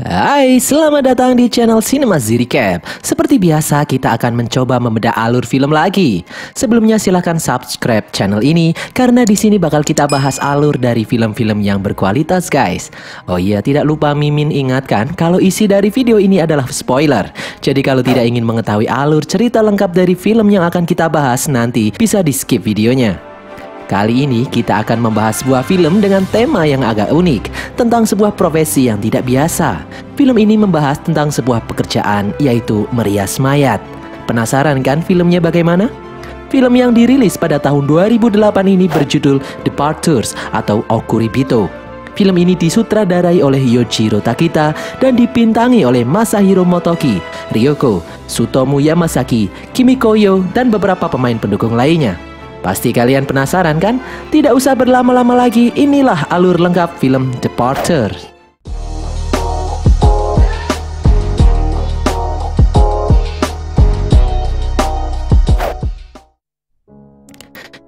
Hai, selamat datang di channel Cinema Recap. Seperti biasa, kita akan mencoba membedah alur film lagi. Sebelumnya silahkan subscribe channel ini karena di sini bakal kita bahas alur dari film-film yang berkualitas, guys. Oh iya, tidak lupa Mimin ingatkan kalau isi dari video ini adalah spoiler. Jadi kalau tidak ingin mengetahui alur cerita lengkap dari film yang akan kita bahas nanti, bisa di skip videonya. Kali ini kita akan membahas sebuah film dengan tema yang agak unik tentang sebuah profesi yang tidak biasa. Film ini membahas tentang sebuah pekerjaan, yaitu merias mayat. Penasaran kan filmnya bagaimana? Film yang dirilis pada tahun 2008 ini berjudul Departures atau Okuribito. Film ini disutradarai oleh Yojiro Takita dan dibintangi oleh Masahiro Motoki, Ryoko, Tsutomu Yamasaki, Kimi Koyo, dan beberapa pemain pendukung lainnya. Pasti kalian penasaran kan? Tidak usah berlama-lama lagi, inilah alur lengkap film Departure.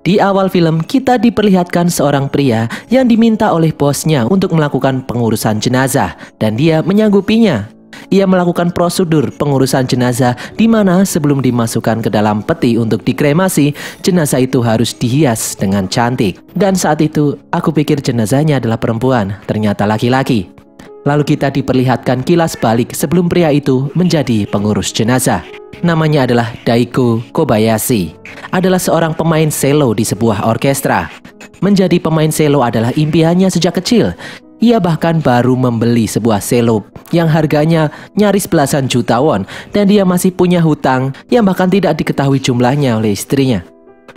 Di awal film, kita diperlihatkan seorang pria yang diminta oleh bosnya untuk melakukan pengurusan jenazah, dan dia menyanggupinya. Ia melakukan prosedur pengurusan jenazah di mana sebelum dimasukkan ke dalam peti untuk dikremasi, jenazah itu harus dihias dengan cantik. Dan saat itu, aku pikir jenazahnya adalah perempuan, ternyata laki-laki. Lalu kita diperlihatkan kilas balik sebelum pria itu menjadi pengurus jenazah. Namanya adalah Daiko Kobayashi. Adalah seorang pemain selo di sebuah orkestra. Menjadi pemain selo adalah impiannya sejak kecil. Ia bahkan baru membeli sebuah selo yang harganya nyaris belasan juta won, dan dia masih punya hutang yang bahkan tidak diketahui jumlahnya oleh istrinya.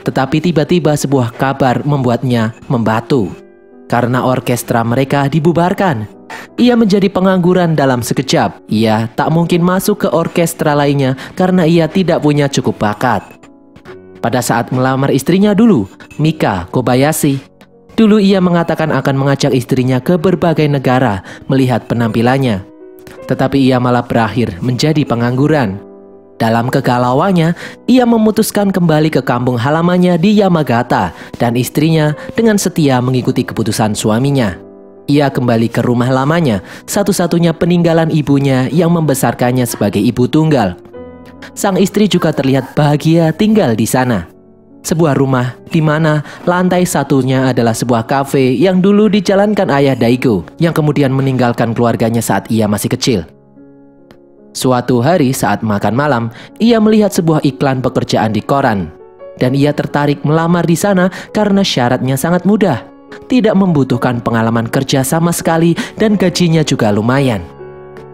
Tetapi tiba-tiba sebuah kabar membuatnya membatu. Karena orkestra mereka dibubarkan. Ia menjadi pengangguran dalam sekejap. Ia tak mungkin masuk ke orkestra lainnya karena ia tidak punya cukup bakat. Pada saat melamar istrinya dulu, Mika Kobayashi, dulu ia mengatakan akan mengajak istrinya ke berbagai negara melihat penampilannya. Tetapi ia malah berakhir menjadi pengangguran. Dalam kegalauannya, ia memutuskan kembali ke kampung halamannya di Yamagata dan istrinya dengan setia mengikuti keputusan suaminya. Ia kembali ke rumah lamanya, satu-satunya peninggalan ibunya yang membesarkannya sebagai ibu tunggal. Sang istri juga terlihat bahagia tinggal di sana. Sebuah rumah di mana lantai satunya adalah sebuah kafe yang dulu dijalankan ayah Daiko yang kemudian meninggalkan keluarganya saat ia masih kecil. Suatu hari saat makan malam, ia melihat sebuah iklan pekerjaan di koran dan ia tertarik melamar di sana karena syaratnya sangat mudah, tidak membutuhkan pengalaman kerja sama sekali dan gajinya juga lumayan.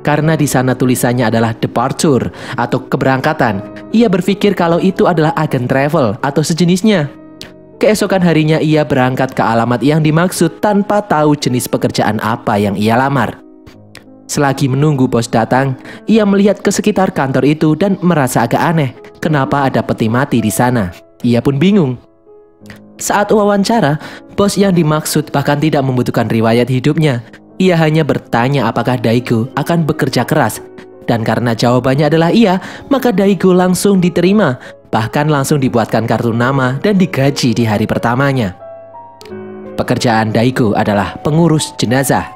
Karena di sana tulisannya adalah departure atau keberangkatan, ia berpikir kalau itu adalah agen travel atau sejenisnya. Keesokan harinya ia berangkat ke alamat yang dimaksud tanpa tahu jenis pekerjaan apa yang ia lamar. Selagi menunggu bos datang, ia melihat ke sekitar kantor itu dan merasa agak aneh. Kenapa ada peti mati di sana? Ia pun bingung. Saat wawancara, bos yang dimaksud bahkan tidak membutuhkan riwayat hidupnya. Ia hanya bertanya apakah Daiko akan bekerja keras. Dan karena jawabannya adalah iya, maka Daiko langsung diterima. Bahkan langsung dibuatkan kartu nama dan digaji di hari pertamanya. Pekerjaan Daiko adalah pengurus jenazah.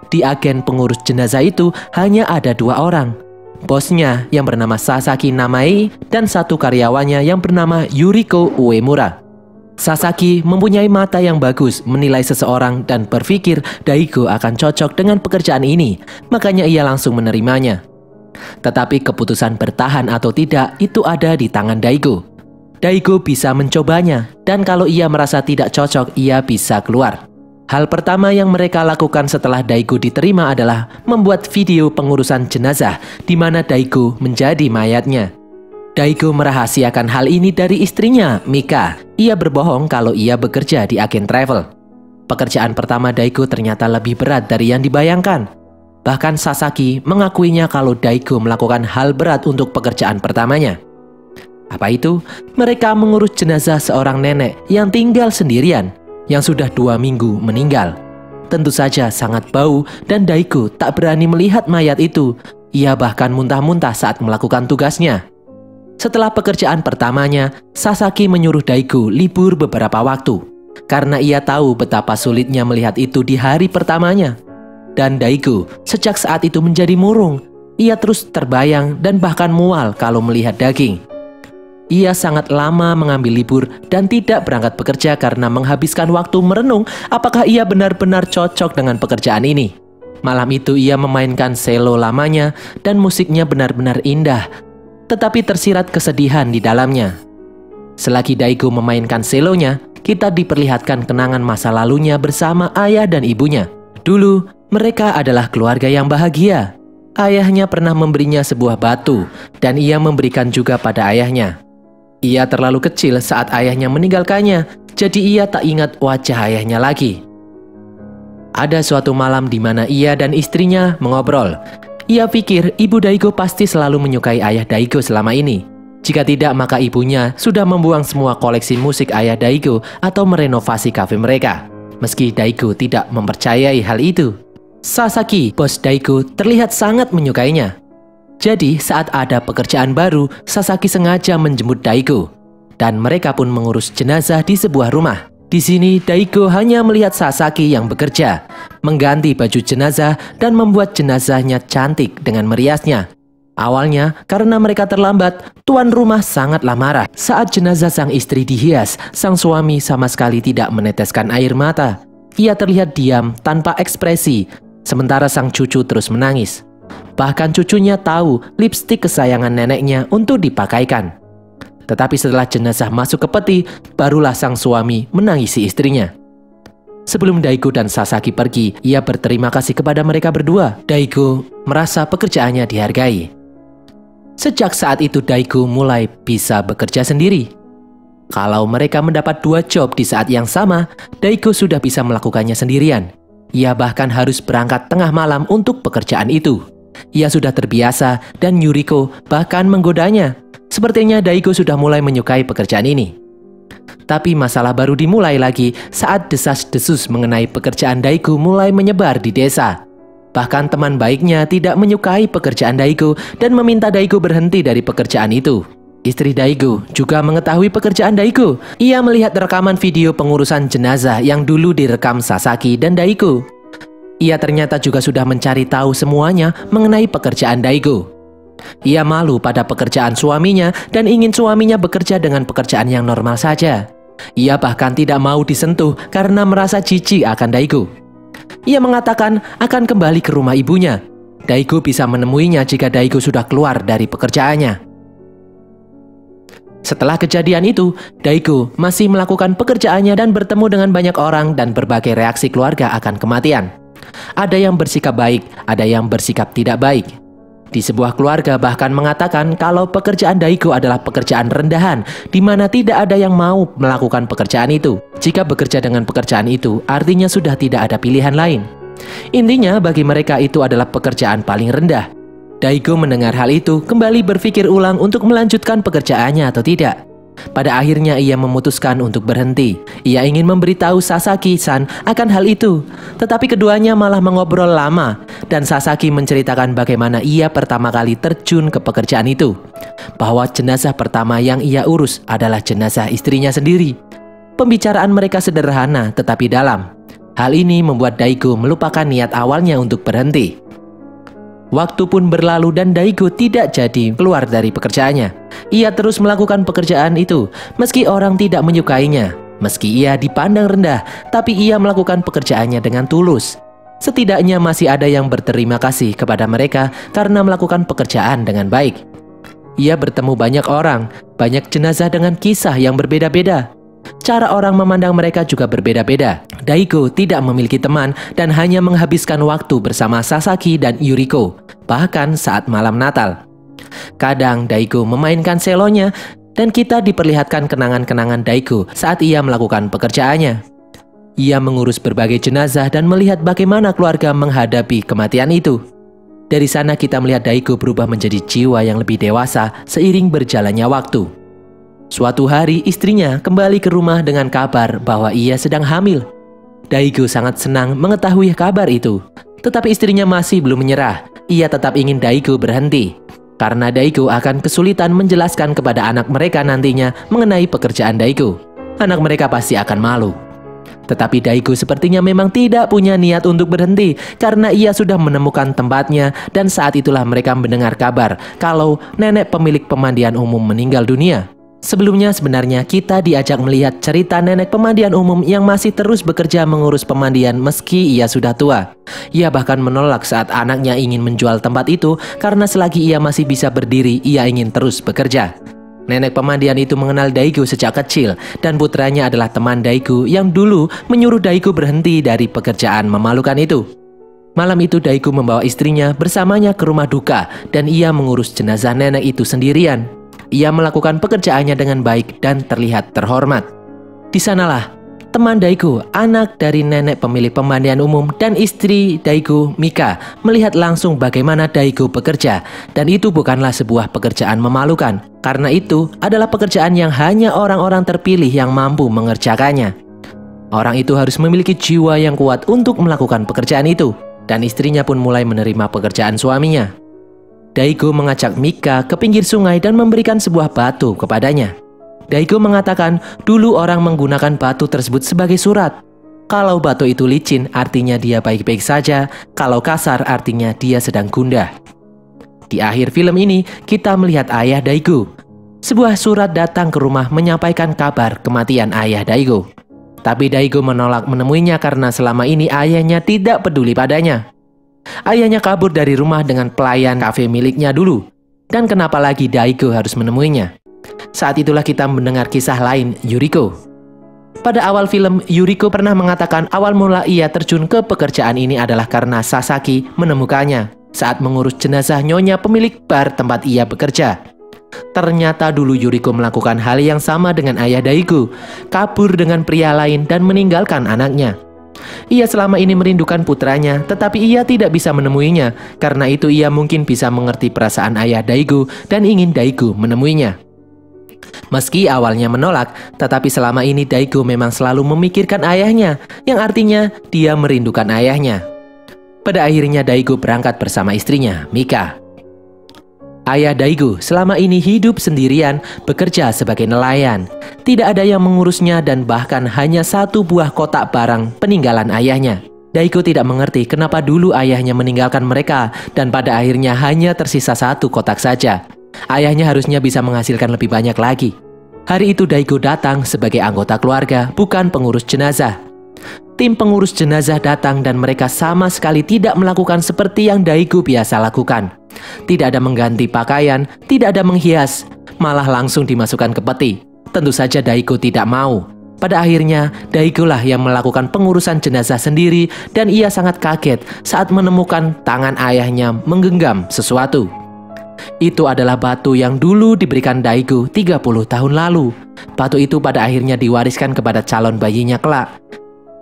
Di agen pengurus jenazah itu hanya ada 2 orang. Bosnya yang bernama Sasaki Namai dan satu karyawannya yang bernama Yuriko Uemura. Sasaki mempunyai mata yang bagus menilai seseorang dan berpikir Daiko akan cocok dengan pekerjaan ini, makanya ia langsung menerimanya. Tetapi keputusan bertahan atau tidak itu ada di tangan Daiko. Daiko bisa mencobanya, dan kalau ia merasa tidak cocok, ia bisa keluar. Hal pertama yang mereka lakukan setelah Daiko diterima adalah membuat video pengurusan jenazah di mana Daiko menjadi mayatnya. Daiko merahasiakan hal ini dari istrinya, Mika. Ia berbohong kalau ia bekerja di agen travel. Pekerjaan pertama Daiko ternyata lebih berat dari yang dibayangkan. Bahkan Sasaki mengakuinya kalau Daiko melakukan hal berat untuk pekerjaan pertamanya. Apa itu? Mereka mengurus jenazah seorang nenek yang tinggal sendirian, yang sudah 2 minggu meninggal. Tentu saja sangat bau dan Daiko tak berani melihat mayat itu. Ia bahkan muntah-muntah saat melakukan tugasnya. Setelah pekerjaan pertamanya, Sasaki menyuruh Daiko libur beberapa waktu. Karena ia tahu betapa sulitnya melihat itu di hari pertamanya. dan Daegu sejak saat itu menjadi murung. Ia terus terbayang dan bahkan mual kalau melihat daging. Ia sangat lama mengambil libur dan tidak berangkat bekerja karena menghabiskan waktu merenung apakah ia benar-benar cocok dengan pekerjaan ini. Malam itu ia memainkan selo lamanya dan musiknya benar-benar indah, tetapi tersirat kesedihan di dalamnya. Selagi Daegu memainkan selonya, kita diperlihatkan kenangan masa lalunya bersama ayah dan ibunya. Dulu, mereka adalah keluarga yang bahagia. Ayahnya pernah memberinya sebuah batu, dan ia memberikan juga pada ayahnya. Ia terlalu kecil saat ayahnya meninggalkannya, jadi ia tak ingat wajah ayahnya lagi. Ada suatu malam di mana ia dan istrinya mengobrol. Ia pikir ibu Daegu pasti selalu menyukai ayah Daegu selama ini. Jika tidak, maka ibunya sudah membuang semua koleksi musik ayah Daegu atau merenovasi kafe mereka. Meski Daegu tidak mempercayai hal itu. Sasaki, bos Daegu, terlihat sangat menyukainya. Jadi, saat ada pekerjaan baru, Sasaki sengaja menjemput Daegu. Dan mereka pun mengurus jenazah di sebuah rumah. Di sini, Daegu hanya melihat Sasaki yang bekerja, mengganti baju jenazah dan membuat jenazahnya cantik dengan meriasnya. Awalnya, karena mereka terlambat, tuan rumah sangatlah marah. Saat jenazah sang istri dihias, sang suami sama sekali tidak meneteskan air mata. Ia terlihat diam tanpa ekspresi, sementara sang cucu terus menangis. Bahkan cucunya tahu lipstik kesayangan neneknya untuk dipakaikan. Tetapi setelah jenazah masuk ke peti, barulah sang suami menangisi istrinya. Sebelum Daegu dan Sasaki pergi, ia berterima kasih kepada mereka berdua. Daegu merasa pekerjaannya dihargai. Sejak saat itu Daegu mulai bisa bekerja sendiri. Kalau mereka mendapat 2 job di saat yang sama, Daegu sudah bisa melakukannya sendirian. Ia bahkan harus berangkat tengah malam untuk pekerjaan itu. Ia sudah terbiasa dan Yuriko bahkan menggodanya. Sepertinya Daegu sudah mulai menyukai pekerjaan ini. Tapi masalah baru dimulai lagi saat desas-desus mengenai pekerjaan Daegu mulai menyebar di desa. Bahkan teman baiknya tidak menyukai pekerjaan Daegu dan meminta Daegu berhenti dari pekerjaan itu. Istri Daegu juga mengetahui pekerjaan Daegu. Ia melihat rekaman video pengurusan jenazah yang dulu direkam Sasaki dan Daegu. Ia ternyata juga sudah mencari tahu semuanya mengenai pekerjaan Daegu. Ia malu pada pekerjaan suaminya dan ingin suaminya bekerja dengan pekerjaan yang normal saja. Ia bahkan tidak mau disentuh karena merasa jijik akan Daegu. Ia mengatakan akan kembali ke rumah ibunya. Daegu bisa menemuinya jika Daegu sudah keluar dari pekerjaannya. Setelah kejadian itu, Daegu masih melakukan pekerjaannya dan bertemu dengan banyak orang dan berbagai reaksi keluarga akan kematian. Ada yang bersikap baik, ada yang bersikap tidak baik. Di sebuah keluarga bahkan mengatakan kalau pekerjaan Daegu adalah pekerjaan rendahan, di mana tidak ada yang mau melakukan pekerjaan itu. Jika bekerja dengan pekerjaan itu, artinya sudah tidak ada pilihan lain. Intinya bagi mereka itu adalah pekerjaan paling rendah. Daegu mendengar hal itu, kembali berpikir ulang untuk melanjutkan pekerjaannya atau tidak. Pada akhirnya ia memutuskan untuk berhenti. Ia ingin memberitahu Sasaki-san akan hal itu. Tetapi keduanya malah mengobrol lama. Dan Sasaki menceritakan bagaimana ia pertama kali terjun ke pekerjaan itu. Bahwa jenazah pertama yang ia urus adalah jenazah istrinya sendiri. Pembicaraan mereka sederhana tetapi dalam. Hal ini membuat Daegu melupakan niat awalnya untuk berhenti. Waktu pun berlalu dan Daegu tidak jadi keluar dari pekerjaannya. Ia terus melakukan pekerjaan itu, meski orang tidak menyukainya. Meski ia dipandang rendah, tapi ia melakukan pekerjaannya dengan tulus. Setidaknya masih ada yang berterima kasih kepada mereka karena melakukan pekerjaan dengan baik. Ia bertemu banyak orang, banyak jenazah dengan kisah yang berbeda-beda. Cara orang memandang mereka juga berbeda-beda. Daegu tidak memiliki teman dan hanya menghabiskan waktu bersama Sasaki dan Yuriko, bahkan saat malam Natal. Kadang Daegu memainkan selonya dan kita diperlihatkan kenangan-kenangan Daegu saat ia melakukan pekerjaannya. Ia mengurus berbagai jenazah dan melihat bagaimana keluarga menghadapi kematian itu. Dari sana kita melihat Daegu berubah menjadi jiwa yang lebih dewasa seiring berjalannya waktu. Suatu hari istrinya kembali ke rumah dengan kabar bahwa ia sedang hamil. Daegu sangat senang mengetahui kabar itu. Tetapi istrinya masih belum menyerah. Ia tetap ingin Daegu berhenti. Karena Daegu akan kesulitan menjelaskan kepada anak mereka nantinya mengenai pekerjaan Daegu. Anak mereka pasti akan malu. Tetapi Daigo sepertinya memang tidak punya niat untuk berhenti karena ia sudah menemukan tempatnya, dan saat itulah mereka mendengar kabar kalau nenek pemilik pemandian umum meninggal dunia. Sebelumnya sebenarnya kita diajak melihat cerita nenek pemandian umum yang masih terus bekerja mengurus pemandian meski ia sudah tua. Ia bahkan menolak saat anaknya ingin menjual tempat itu karena selagi ia masih bisa berdiri, ia ingin terus bekerja. Nenek pemandian itu mengenal Daigo sejak kecil dan putranya adalah teman Daigo yang dulu menyuruh Daigo berhenti dari pekerjaan memalukan itu. Malam itu Daigo membawa istrinya bersamanya ke rumah duka dan ia mengurus jenazah nenek itu sendirian. Ia melakukan pekerjaannya dengan baik dan terlihat terhormat. Di sanalah teman Daigo, anak dari nenek pemilik pemandian umum dan istri Daigo, Mika, melihat langsung bagaimana Daigo bekerja, dan itu bukanlah sebuah pekerjaan memalukan, karena itu adalah pekerjaan yang hanya orang-orang terpilih yang mampu mengerjakannya. Orang itu harus memiliki jiwa yang kuat untuk melakukan pekerjaan itu, dan istrinya pun mulai menerima pekerjaan suaminya. Daigo mengajak Mika ke pinggir sungai dan memberikan sebuah batu kepadanya. Daigo mengatakan dulu orang menggunakan batu tersebut sebagai surat. Kalau batu itu licin artinya dia baik-baik saja, kalau kasar artinya dia sedang gundah. Di akhir film ini kita melihat ayah Daigo. Sebuah surat datang ke rumah menyampaikan kabar kematian ayah Daigo. Tapi Daigo menolak menemuinya karena selama ini ayahnya tidak peduli padanya. Ayahnya kabur dari rumah dengan pelayan kafe miliknya dulu. Dan kenapa lagi Daigo harus menemuinya? Saat itulah kita mendengar kisah lain, Yuriko. Pada awal film, Yuriko pernah mengatakan awal mula ia terjun ke pekerjaan ini adalah karena Sasaki menemukannya saat mengurus jenazah nyonya pemilik bar tempat ia bekerja. Ternyata dulu Yuriko melakukan hal yang sama dengan ayah Daigo, kabur dengan pria lain dan meninggalkan anaknya. Ia selama ini merindukan putranya, tetapi ia tidak bisa menemuinya. Karena itu ia mungkin bisa mengerti perasaan ayah Daigo dan ingin Daigo menemuinya. Meski awalnya menolak, tetapi selama ini Daigo memang selalu memikirkan ayahnya, yang artinya dia merindukan ayahnya. Pada akhirnya Daigo berangkat bersama istrinya, Mika. Ayah Daigo selama ini hidup sendirian, bekerja sebagai nelayan. Tidak ada yang mengurusnya dan bahkan hanya satu buah kotak barang peninggalan ayahnya. Daigo tidak mengerti kenapa dulu ayahnya meninggalkan mereka dan pada akhirnya hanya tersisa satu kotak saja. Ayahnya harusnya bisa menghasilkan lebih banyak lagi. Hari itu Daigo datang sebagai anggota keluarga, bukan pengurus jenazah. Tim pengurus jenazah datang dan mereka sama sekali tidak melakukan seperti yang Daigo biasa lakukan. Tidak ada mengganti pakaian, tidak ada menghias, malah langsung dimasukkan ke peti. Tentu saja Daigo tidak mau. Pada akhirnya, Daigo lah yang melakukan pengurusan jenazah sendiri dan ia sangat kaget saat menemukan tangan ayahnya menggenggam sesuatu. Itu adalah batu yang dulu diberikan Daigo 30 tahun lalu. Batu itu pada akhirnya diwariskan kepada calon bayinya kelak.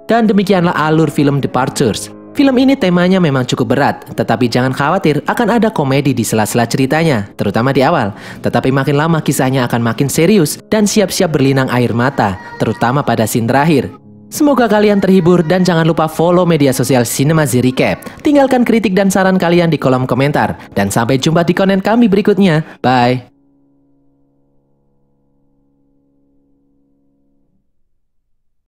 Dan demikianlah alur film Departures. Film ini temanya memang cukup berat, tetapi jangan khawatir akan ada komedi di sela-sela ceritanya, terutama di awal. Tetapi makin lama kisahnya akan makin serius dan siap-siap berlinang air mata, terutama pada scene terakhir. Semoga kalian terhibur dan jangan lupa follow media sosial Cinemazy Recap. Tinggalkan kritik dan saran kalian di kolom komentar. Dan sampai jumpa di konten kami berikutnya. Bye!